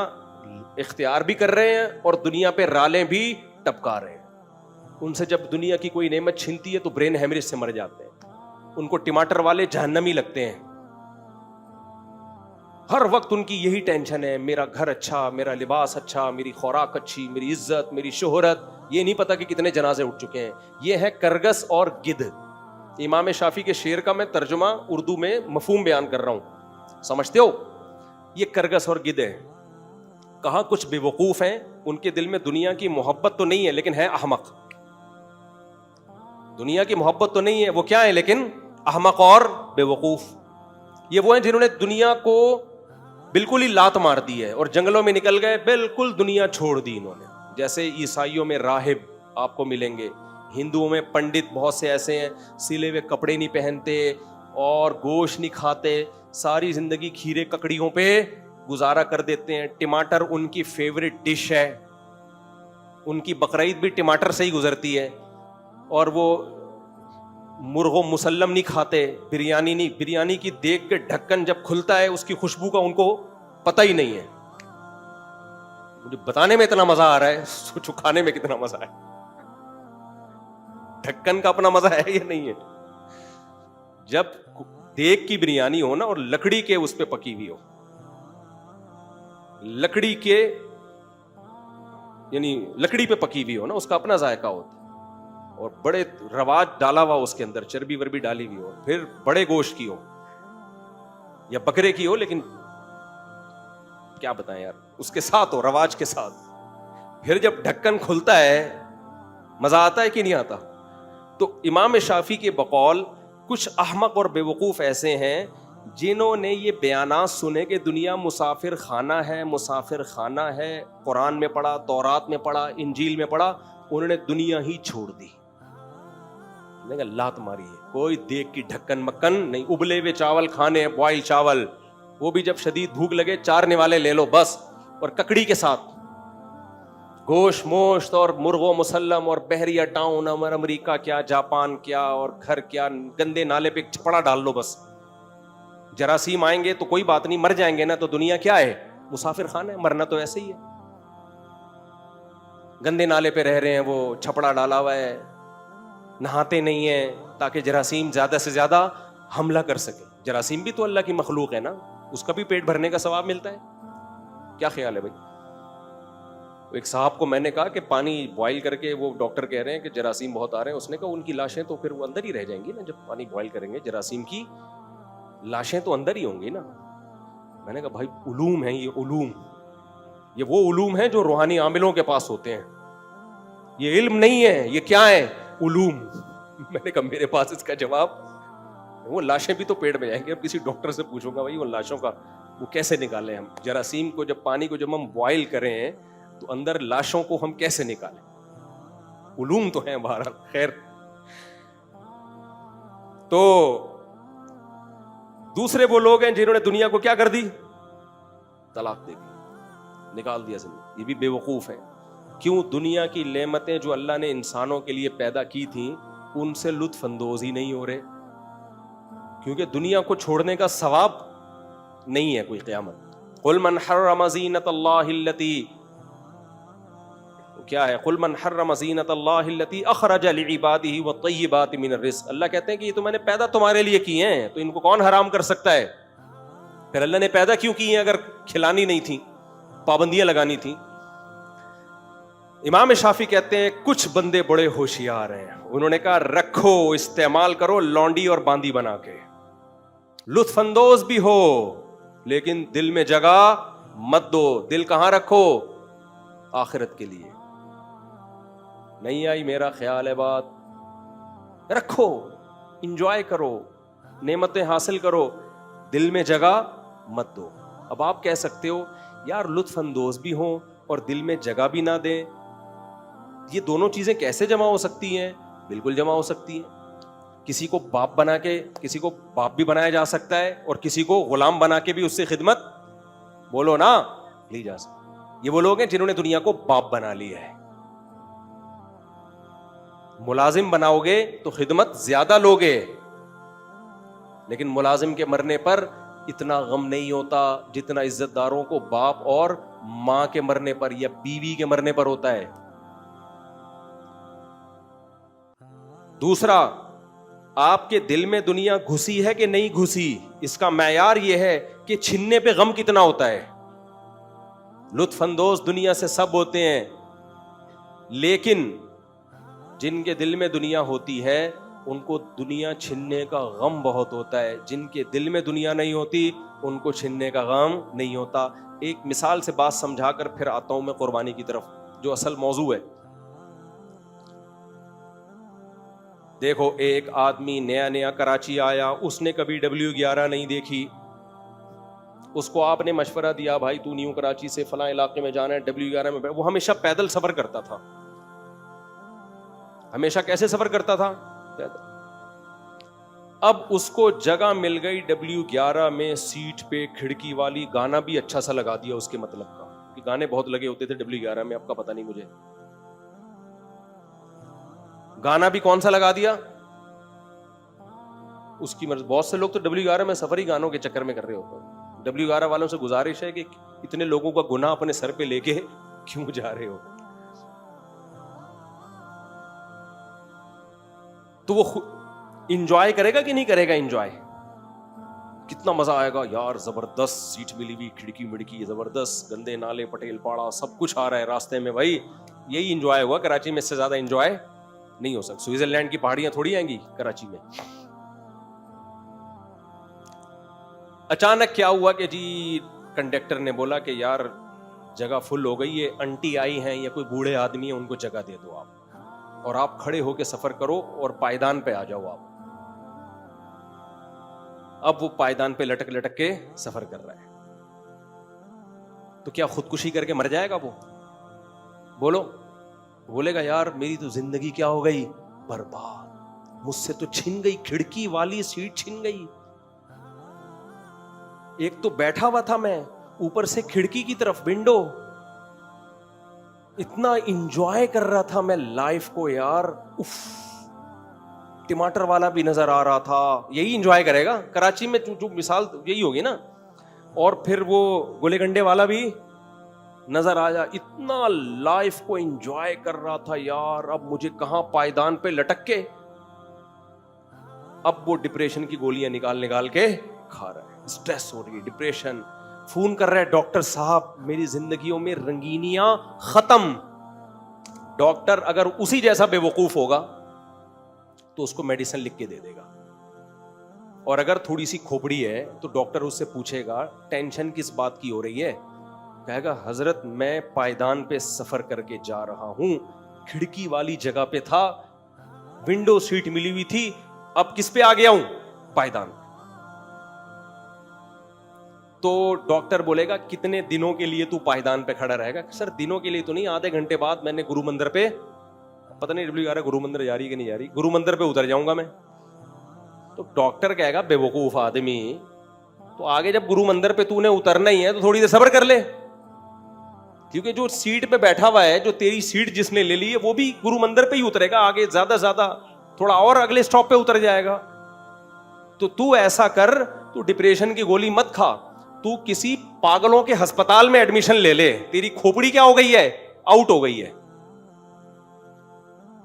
اختیار بھی کر رہے ہیں اور دنیا پہ رالیں بھی ٹپکا رہے ہیں. ان سے جب دنیا کی کوئی نعمت چھنتی ہے تو برین ہیمریج سے مر جاتے ہیں. ان کو ٹماٹر والے جہنمی لگتے ہیں. ہر وقت ان کی یہی ٹینشن ہے, میرا گھر اچھا, میرا لباس اچھا, میری خوراک اچھی, میری عزت, میری شہرت. یہ نہیں پتا کہ کتنے جنازے اٹھ چکے ہیں. یہ ہے کرگس اور گدھ. امام شافعی کے شعر کا میں ترجمہ اردو میں مفہوم بیان کر رہا ہوں, سمجھتے ہو؟ یہ کرگس اور گدھ ہے. کہاں کچھ بے وقوف ہیں, ان کے دل میں دنیا کی محبت تو نہیں ہے لیکن ہے احمق. دنیا کی محبت تو نہیں ہے, وہ کیا ہے لیکن احمق اور بے وقوف. یہ وہ ہیں جنہوں نے دنیا کو بالکل ہی لات مار دی ہے اور جنگلوں میں نکل گئے, بالکل دنیا چھوڑ دی انہوں نے. جیسے عیسائیوں میں راہب آپ کو ملیں گے, ہندوؤں میں پنڈت بہت سے ایسے ہیں, سلے ہوئے کپڑے نہیں پہنتے اور گوشت نہیں کھاتے, ساری زندگی کھیرے ککڑیوں پہ گزارا کر دیتے ہیں. ٹماٹر ان کی فیوریٹ ڈش ہے, ان کی بقرعید بھی ٹماٹر سے ہی گزرتی ہے. اور وہ مرغ و مسلم نہیں کھاتے, بریانی نہیں. بریانی کی دیکھ کے ڈھکن جب کھلتا ہے اس کی خوشبو کا ان کو پتہ ہی نہیں ہے. مجھے بتانے میں اتنا مزہ آ رہا ہے, سوچو کھانے میں کتنا مزہ ہے. ڈھکن کا اپنا مزہ ہے یا نہیں ہے؟ جب دیگ کی بریانی ہو نا اور لکڑی کے اس پہ پکی ہوئی ہو, لکڑی کے یعنی لکڑی پہ پکی ہوئی ہو نا, اس کا اپنا ذائقہ ہوتا ہے. اور بڑے رواج ڈالا ہوا اس کے اندر, چربی وربی ڈالی ہوئی ہو, پھر بڑے گوشت کی ہو یا بکرے کی ہو, لیکن کیا بتائیں یار, اس کے ساتھ ہو, رواج کے ساتھ. پھر جب ڈھکن کھلتا ہے مزہ آتا ہے کہ نہیں آتا؟ تو امام شافعی کے بقول کچھ احمق اور بے وقوف ایسے ہیں جنہوں نے یہ بیانات سنے کہ دنیا مسافر خانہ ہے, مسافر خانہ ہے. قرآن میں پڑھا, تورات میں پڑھا, انجیل میں پڑھا, انہوں نے دنیا ہی چھوڑ دی. لات ماری ہے, کوئی دیکھ کی ڈھکن مکن نہیں. ابلے ہوئے چاول کھانے ہیں, بوائل چاول, وہ بھی جب شدید بھوک لگے 4 نوالے لے لو بس, اور ککڑی کے ساتھ گوشت موشت اور مرغ و مسلم اور بحریہ ٹاؤن اور امریکہ کیا, جاپان کیا, اور گھر کیا, گندے نالے پہ چھپڑا ڈال لو بس. جراثیم آئیں گے تو کوئی بات نہیں, مر جائیں گے نا. تو دنیا کیا ہے؟ مسافر خانہ ہے, مرنا تو ایسے ہی ہے. گندے نالے پہ رہ رہے ہیں, وہ چھپڑا ڈالا ہوا ہے, نہاتے نہیں ہیں تاکہ جراثیم زیادہ سے زیادہ حملہ کر سکے. جراثیم بھی تو اللہ کی مخلوق ہے نا, اس کا بھی پیٹ بھرنے کا ثواب ملتا ہے. کیا خیال ہے بھائی؟ ایک صاحب کو میں نے کہا کہ پانی بوائل کر کے, وہ ڈاکٹر کہہ رہے ہیں کہ جراثیم بہت آ رہے ہیں. اس نے کہا ان کی لاشیں تو پھر وہ اندر ہی رہ جائیں گی نا, جب پانی بوائل کریں گے جراثیم کی لاشیں تو اندر ہی ہوں گی نا. میں نے کہا بھائی علوم ہیں یہ, علوم, یہ وہ علوم ہیں جو روحانی عاملوں کے پاس ہوتے ہیں, یہ علم نہیں ہے. یہ کیا ہے؟ علوم. میں نے کہا میرے پاس اس کا جواب, وہ لاشیں بھی تو پیٹ میں جائیں گے. اب کسی ڈاکٹر سے پوچھوں گا بھائی وہ لاشوں کا وہ کیسے نکالیں ہم, جراثیم کو جب پانی کو جب ہم بوائل کریں تو اندر لاشوں کو ہم کیسے نکالیں؟ علوم تو ہیں بہرحال. خیر, تو دوسرے وہ لوگ ہیں جنہوں نے دنیا کو کیا کر دی؟ طلاق دے دی, نکال دیا زندگی. یہ بھی بے وقوف ہیں. کیوں؟ دنیا کی نعمتیں جو اللہ نے انسانوں کے لیے پیدا کی تھیں ان سے لطف اندوز ہی نہیں ہو رہے, کیونکہ دنیا کو چھوڑنے کا ثواب نہیں ہے کوئی قیامت. قل من حرم زینت اللہ التی, کیا ہے؟ قل من حرم زینت اللہ التی اخرج لعبادہ والطیبات من الرزق. اللہ کہتے ہیں کہ یہ تو میں نے پیدا تمہارے لیے کیے ہیں, تو ان کو کون حرام کر سکتا ہے؟ پھر اللہ نے پیدا کیوں کی ہیں اگر کھلانی نہیں تھی, پابندیاں لگانی تھی؟ امام شافعی کہتے ہیں کچھ بندے بڑے ہوشیار ہیں, انہوں نے کہا رکھو, استعمال کرو لونڈی اور باندی بنا کے, لطف اندوز بھی ہو لیکن دل میں جگہ مت دو. دل کہاں رکھو؟ آخرت کے لیے. نہیں آئی میرا خیال ہے بات؟ رکھو, انجوائے کرو, نعمتیں حاصل کرو, دل میں جگہ مت دو. اب آپ کہہ سکتے ہو یار لطف اندوز بھی ہوں اور دل میں جگہ بھی نہ دیں, یہ دونوں چیزیں کیسے جمع ہو سکتی ہیں؟ بالکل جمع ہو سکتی ہیں. کسی کو باپ بنا کے, کسی کو باپ بھی بنایا جا سکتا ہے اور کسی کو غلام بنا کے بھی اس سے خدمت, بولو نا, لی جا سکتی. یہ وہ لوگ ہیں جنہوں نے دنیا کو باپ بنا لیا ہے. ملازم بناؤ گے تو خدمت زیادہ لوگے, لیکن ملازم کے مرنے پر اتنا غم نہیں ہوتا جتنا عزت داروں کو باپ اور ماں کے مرنے پر یا بیوی کے مرنے پر ہوتا ہے. دوسرا, آپ کے دل میں دنیا گھسی ہے کہ نہیں گھسی, اس کا معیار یہ ہے کہ چھننے پہ غم کتنا ہوتا ہے. لطف اندوز دنیا سے سب ہوتے ہیں, لیکن جن کے دل میں دنیا ہوتی ہے ان کو دنیا چھننے کا غم بہت ہوتا ہے. جن کے دل میں دنیا نہیں ہوتی ان کو چھننے کا غم نہیں ہوتا. ایک مثال سے بات سمجھا کر پھر آتا ہوں میں قربانی کی طرف, جو اصل موضوع ہے. دیکھو, ایک آدمی نیا کراچی آیا, اس نے کبھی W11 نہیں دیکھی. اس کو آپ نے مشورہ دیا بھائی تو نیو کراچی سے فلاں علاقے میں جانا ہے, W11 میں. وہ ہمیشہ پیدل سفر کرتا تھا. ہمیشہ کیسے سفر کرتا تھا؟ پیدل. اب اس کو جگہ مل گئی W11 میں سیٹ پہ کھڑکی والی, گانا بھی اچھا سا لگا دیا اس کے مطلب کا, کہ گانے بہت لگے ہوتے تھے W11 میں, اب کا پتہ نہیں مجھے. گانا بھی کون سا لگا دیا اس کی مرضی. بہت سے لوگ تو W11 میں سفر ہی گانوں کے چکر میں کر رہے ہوتے ہیں. W11 والوں سے گزارش ہے کہ اتنے لوگوں کا گناہ اپنے سر پہ لے کے کیوں جا رہے ہو. تو وہ انجوائے کرے گا کہ نہیں کرے گا؟ انجوائے کتنا مزہ آئے گا یار, زبردست سیٹ ملی ہوئی, کھڑکی مڑکی زبردست, گندے نالے پٹیل پاڑا سب کچھ آ رہا ہے راستے میں. بھائی یہی انجوائے ہوا کراچی میں, اس سے زیادہ انجوائے نہیں ہو سکتا. سوئٹزرلینڈ کی پہاڑیاں تھوڑی آئیں گی کراچی میں. اچانک کیا ہوا کہ جی کنڈکٹر نے بولا کہ یار جگہ فل ہو گئی ہے, انٹی آئی ہیں یا کوئی بوڑھے آدمی ہیں, ان کو جگہ دے دو آپ, اور آپ کھڑے ہو کے سفر کرو اور پائیدان پہ آ جاؤ آپ. اب وہ پائیدان پہ لٹک لٹک کے سفر کر رہا ہے, تو کیا خودکشی کر کے مر جائے گا وہ؟ بولو. بولے گا یار میری تو زندگی کیا ہو گئی برباد, مجھ سے تو چھن گئی, کھڑکی والی سیٹ چھن گئی. ایک تو بیٹھا ہوا تھا میں, اوپر سے کھڑکی کی طرف ونڈو, اتنا انجوائے کر رہا تھا میں لائف کو یار. اف, ٹماٹر والا بھی نظر آ رہا تھا. یہی انجوائے کرے گا کراچی میں, جو مثال یہی ہوگی نا. اور پھر وہ گولے گنڈے والا بھی نظر آیا, اتنا لائف کو انجوائے کر رہا تھا یار. اب مجھے کہاں پائیدان پہ لٹک کے, اب وہ ڈپریشن کی گولیاں نکال کے کھا رہا ہے. اسٹریس ہو رہی ہے, ڈپریشن. فون کر رہا ہے ڈاکٹر صاحب میری زندگیوں میں رنگینیاں ختم. ڈاکٹر اگر اسی جیسا بے وقوف ہوگا تو اس کو میڈیسن لکھ کے دے دے گا, اور اگر تھوڑی سی کھوپڑی ہے تو ڈاکٹر اس سے پوچھے گا ٹینشن کس بات کی ہو رہی ہے, کہے گا حضرت میں پائیدان پہ سفر کر کے جا رہا ہوں, کھڑکی والی جگہ پہ تھا, ونڈو سیٹ ملی ہوئی تھی, اب کس پہ آ گیا ہوں؟ پائیدان. تو ڈاکٹر بولے گا کتنے دنوں کے لیے تو پائیدان پہ کھڑا رہے گا؟ سر دنوں کے لیے تو نہیں, آدھے گھنٹے بعد میں نے گرو مندر پہ, پتہ نہیں W11 گرو مندر جا رہی کہ نہیں جا رہی, گرو مندر پہ اتر جاؤں گا میں. تو ڈاکٹر کہے گا بے وقوف آدمی, تو آگے جب گرو مندر پہ تو نے اترنا ہی ہے تو تھوڑی دیر صبر کر لے, کیونکہ جو سیٹ پہ بیٹھا ہوا ہے, جو تیری سیٹ جس نے لے لی ہے, وہ بھی گرو مندر پہ ہی اترے گا, آگے زیادہ تھوڑا اور اگلے سٹاپ پہ اتر جائے گا. تو ایسا کر, تو ڈپریشن کی گولی مت کھا, تو کسی پاگلوں کے ہسپتال میں ایڈمیشن لے لے. تیری کھوپڑی کیا ہو گئی ہے؟ آؤٹ ہو گئی ہے.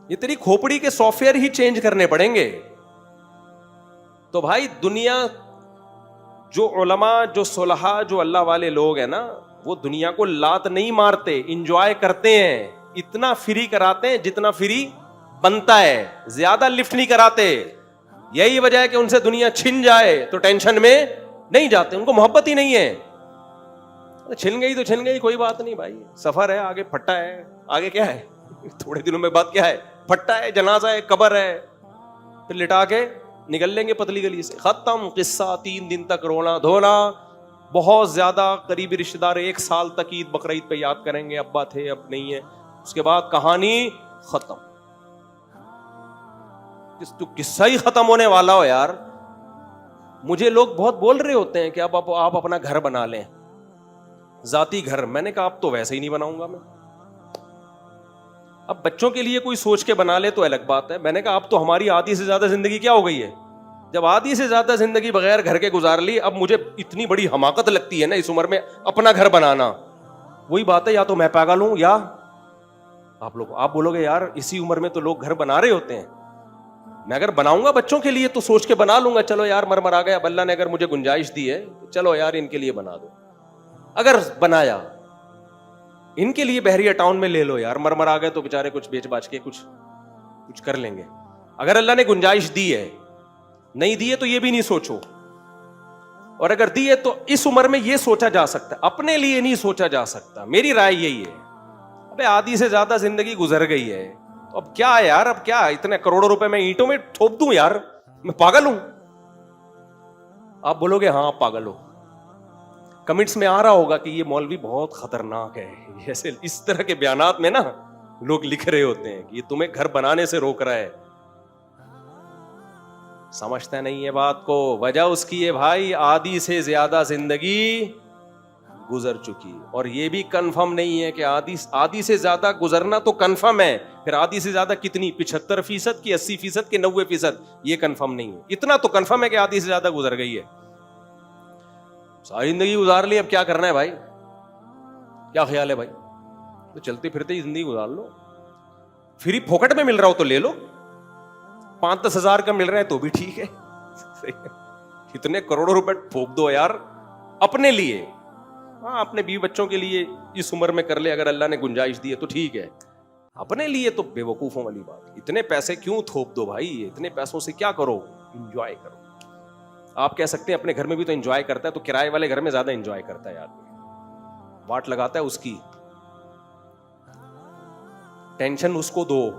یہ تیری کھوپڑی کے سافٹ ویئر ہی چینج کرنے پڑیں گے. تو بھائی دنیا, جو علماء, جو صلحاء, جو اللہ والے لوگ ہیں نا, وہ دنیا کو لات نہیں مارتے, انجوائے کرتے ہیں. اتنا فری کراتے ہیں جتنا فری بنتا ہے, زیادہ لفٹ نہیں کراتے. یہی وجہ ہے کہ ان سے دنیا چھن جائے تو ٹینشن میں نہیں جاتے, ان کو محبت ہی نہیں ہے. چھن گئی تو چھن گئی, کوئی بات نہیں بھائی, سفر ہے, آگے پھٹا ہے, آگے کیا ہے, تھوڑے دنوں میں بعد کیا ہے, پھٹا ہے, جنازہ ہے, قبر ہے, پھر لٹا کے نکل لیں گے پتلی گلی سے, ختم قصہ. 3 دن تک رونا دھونا, بہت زیادہ قریبی رشتہ دار 1 سال تک عید بقرعید پہ یاد کریں گے, ابا تھے اب نہیں ہے, اس کے بعد کہانی ختم. تو قصہ ہی ختم ہونے والا ہو یار. مجھے لوگ بہت بول رہے ہوتے ہیں کہ اب آپ اپنا گھر بنا لیں, ذاتی گھر. میں نے کہا اب تو ویسے ہی نہیں بناؤں گا میں. اب بچوں کے لیے کوئی سوچ کے بنا لے تو الگ بات ہے. میں نے کہا اب تو ہماری آدھی سے زیادہ زندگی کیا ہو گئی ہے, جب آدھی سے زیادہ زندگی بغیر گھر کے گزار لی, اب مجھے اتنی بڑی حماقت لگتی ہے نا اس عمر میں اپنا گھر بنانا. وہی بات ہے, یا تو میں پاگل ہوں یا آپ بولو گے یار اسی عمر میں تو لوگ گھر بنا رہے ہوتے ہیں. میں اگر بناؤں گا بچوں کے لیے تو سوچ کے بنا لوں گا, چلو یار مر آ گیا, اب اللہ نے اگر مجھے گنجائش دی ہے چلو یار ان کے لیے بنا دو. اگر بنایا ان کے لیے بحریہ ٹاؤن میں لے لو یار, مر آ گئے تو بےچارے کچھ بیچ باچ کے کچھ کر لیں گے. اگر اللہ نے گنجائش دی ہے, نہیں دی ہے تو یہ بھی نہیں سوچو, اور اگر دی ہے تو اس عمر میں یہ سوچا جا سکتا ہے, اپنے لیے نہیں سوچا جا سکتا. میری رائے یہی ہے. ابے آدھی سے زیادہ زندگی گزر گئی ہے, تو اب کیا ہے یار, اب کیا اتنے کروڑوں روپے میں اینٹوں میں ٹھوپ دوں یار, میں پاگل ہوں. آپ بولو گے ہاں آپ پاگل ہو. کمنٹس میں آ رہا ہوگا کہ یہ مولوی بہت خطرناک ہے, ایسے اس طرح کے بیانات میں نا لوگ لکھ رہے ہوتے ہیں کہ یہ تمہیں گھر بنانے سے روک رہا ہے. سمجھتا نہیں ہے بات کو. وجہ اس کی ہے بھائی, آدھی سے زیادہ زندگی گزر چکی, اور یہ بھی کنفرم نہیں ہے کہ آدھی سے زیادہ گزرنا تو کنفرم ہے, پھر آدھی سے زیادہ کتنی, 75% کی 80% کی 90%, یہ کنفرم نہیں ہے. اتنا تو کنفرم ہے کہ آدھی سے زیادہ گزر گئی ہے. ساری زندگی گزار لی, اب کیا کرنا ہے بھائی, کیا خیال ہے بھائی؟ تو چلتے پھرتے ہی زندگی گزار لو. فری پھوکٹ میں مل رہا ہو تو لے لو, 5-10 ہزار کا مل رہا ہے تو بھی ٹھیک ہے. اتنے کروڑوں روپے پھونک دو یار اپنے لیے. ہاں اپنے بیوی بچوں کے لیے اس عمر میں کر لے, اگر اللہ نے گنجائش دی ہے تو ٹھیک ہے. اپنے لیے تو بے وقوفوں والی بات. اتنے پیسے کیوں تھوپ دو بھائی, اتنے پیسوں سے کیا کرو, انجوائے کرو. آپ کہہ سکتے ہیں اپنے گھر میں بھی تو انجوائے کرتا ہے, تو کرائے والے گھر میں زیادہ انجوائے کرتا ہے آدمی, واٹ لگاتا ہے اس کی. ٹینشن اس کو دو.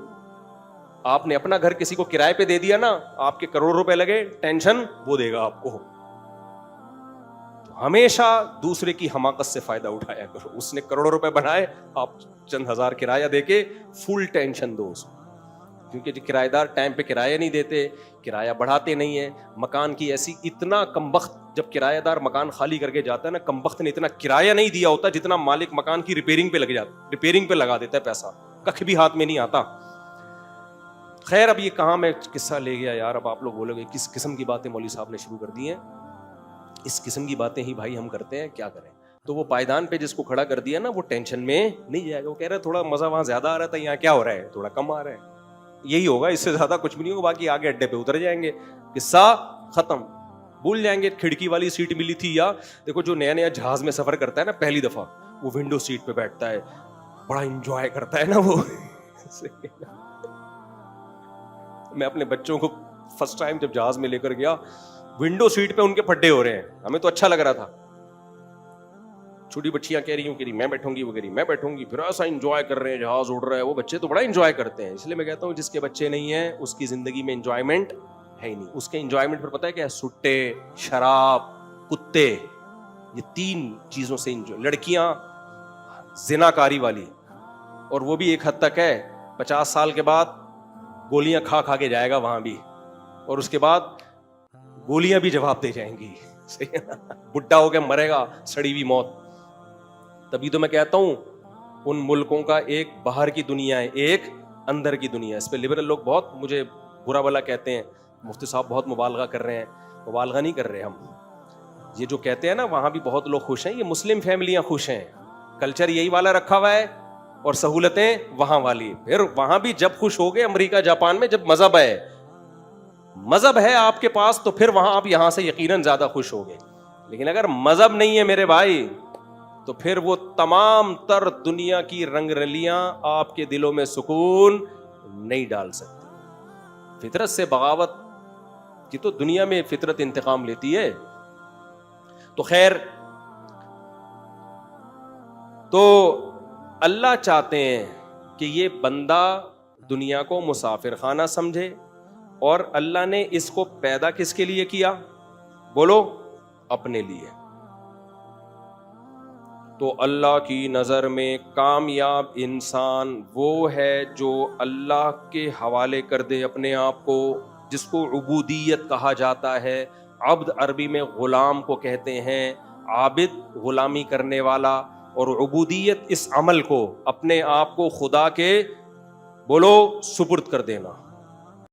آپ نے اپنا گھر کسی کو کرائے پہ دے دیا نا, آپ کے کروڑ روپے لگے, ٹینشن وہ دے گا آپ کو. ہمیشہ دوسرے کی حماقت سے فائدہ اٹھایا کرو. اس نے کروڑوں روپے بنائے, آپ چند ہزار کرایہ دے کے فل ٹینشن دو اس کو. کیونکہ جو کرایہ دار ٹائم پہ کرایہ نہیں دیتے, کرایہ بڑھاتے نہیں ہیں. مکان کی ایسی اتنا کمبخت, جب کرایہ دار مکان خالی کر کے جاتا ہے نا, کمبخت نے اتنا کرایہ نہیں دیا ہوتا جتنا مالک مکان کی ریپیئرنگ پہ لگ جاتا, ریپیئرنگ پہ لگا دیتا ہے پیسہ, کخ بھی ہاتھ میں نہیں آتا. خیر اب یہ کہاں میں قصہ لے گیا یار. اب آپ لوگ بولو گے کس قسم کی باتیں مولوی صاحب نے شروع کر دی ہیں. اس قسم کی باتیں ہی بھائی ہم کرتے ہیں, کیا کریں. تو وہ پائیدان پہ جس کو کھڑا کر دیا نا, وہ ٹینشن میں نہیں جائے گا. وہ کہہ رہا ہے تھوڑا مزہ وہاں زیادہ آ رہا تھا, یہاں کیا ہو رہا ہے, تھوڑا کم آ رہا ہے. یہی ہوگا, اس سے زیادہ کچھ بھی نہیں ہوگا. باقی آگے اڈے پہ اتر جائیں گے, قصہ ختم, بھول جائیں گے. کھڑکی والی سیٹ ملی تھی, یا دیکھو جو نیا جہاز میں سفر کرتا ہے نا پہلی دفعہ, وہ ونڈو سیٹ پہ بیٹھتا ہے, بڑا انجوائے کرتا ہے نا وہ. میں اپنے بچوں کو فرسٹ ٹائم جب جہاز میں لے کر گیا, ونڈو سیٹ پہ ان کے پھڈے ہو رہے ہیں, ہمیں تو اچھا لگ رہا تھا. چھوٹی بچیاں کہہ رہی ہوں کہ میں بیٹھوں گی, وہ کہہ رہی میں بیٹھوں گی, پھر ایسا انجوائے کر رہے ہیں, جہاز اڑ رہا ہے. وہ بچے تو بڑا انجوائے کرتے ہیں. اس لیے میں کہتا ہوں جس کے بچے نہیں ہیں اس کی زندگی میں انجوائمنٹ ہے ہی نہیں. اس کے انجوائمنٹ پھر پتہ ہے کیا ہے, سٹے, شراب, کتے, یہ 3 چیزوں سے انجوائے. لڑکیاں زناکاری والی, اور وہ بھی ایک حد تک ہے, 50 سال کے بعد گولیاں کھا کے جائے گا وہاں بھی, اور اس کے بعد گولیاں بھی جواب دے جائیں گی. بڈھا ہو کے مرے گا سڑی ہوئی موت. تبھی تو میں کہتا ہوں ان ملکوں کا ایک باہر کی دنیا ہے, ایک اندر کی دنیا ہے. اس پہ لبرل لوگ بہت مجھے برا بلا کہتے ہیں, مفتی صاحب بہت مبالغہ کر رہے ہیں. مبالغہ نہیں کر رہے ہم. یہ جو کہتے ہیں نا وہاں بھی بہت لوگ خوش ہیں, یہ مسلم فیملیاں خوش ہیں. کلچر یہی والا رکھا ہوا ہے اور سہولتیں وہاں والی. پھر وہاں بھی جب خوش ہو گئے امریکہ جاپان میں, جب مذہب ہے آپ کے پاس, تو پھر وہاں آپ یہاں سے یقیناً زیادہ خوش ہو گئے. لیکن اگر مذہب نہیں ہے میرے بھائی, تو پھر وہ تمام تر دنیا کی رنگ رلیاں آپ کے دلوں میں سکون نہیں ڈال سکتی. فطرت سے بغاوت کی تو دنیا میں فطرت انتقام لیتی ہے. تو خیر، تو اللہ چاہتے ہیں کہ یہ بندہ دنیا کو مسافر خانہ سمجھے، اور اللہ نے اس کو پیدا کس کے لیے کیا؟ بولو، اپنے لیے. تو اللہ کی نظر میں کامیاب انسان وہ ہے جو اللہ کے حوالے کر دے اپنے آپ کو، جس کو عبودیت کہا جاتا ہے. عبد عربی میں غلام کو کہتے ہیں، عابد غلامی کرنے والا، اور عبودیت اس عمل کو، اپنے آپ کو خدا کے بولو سپرد کر دینا.